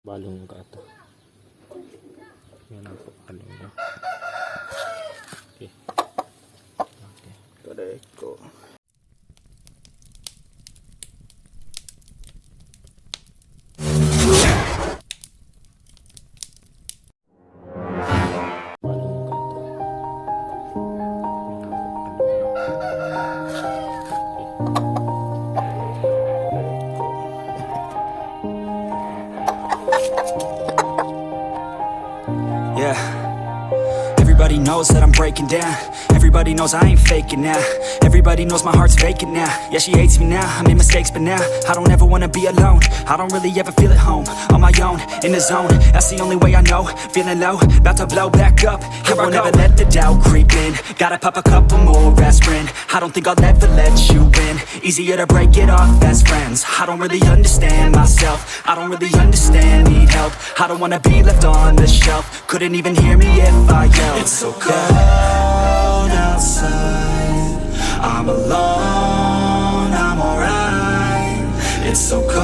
balong ka ito. Yan ang balong niya. Okay. Okay. Correcto. Balong ka ito. Yeah. Everybody knows that I'm breaking down. Everybody knows I ain't faking now. Everybody knows my heart's vacant now. Yeah, she hates me now, I made mistakes but now I don't ever wanna be alone. I don't really ever feel at home. On my own, in the zone, that's the only way I know. Feeling low, about to blow back up. Here I won't ever let the doubt creep in. Gotta pop a couple more aspirin. I don't think I'll ever let you in. Easier to break it off best friends. I don't really understand myself. I don't really understand, need help. I don't wanna be left on the shelf. Couldn't even hear me if I yelled. It's so cold outside, I'm alone, I'm alright. It's so cold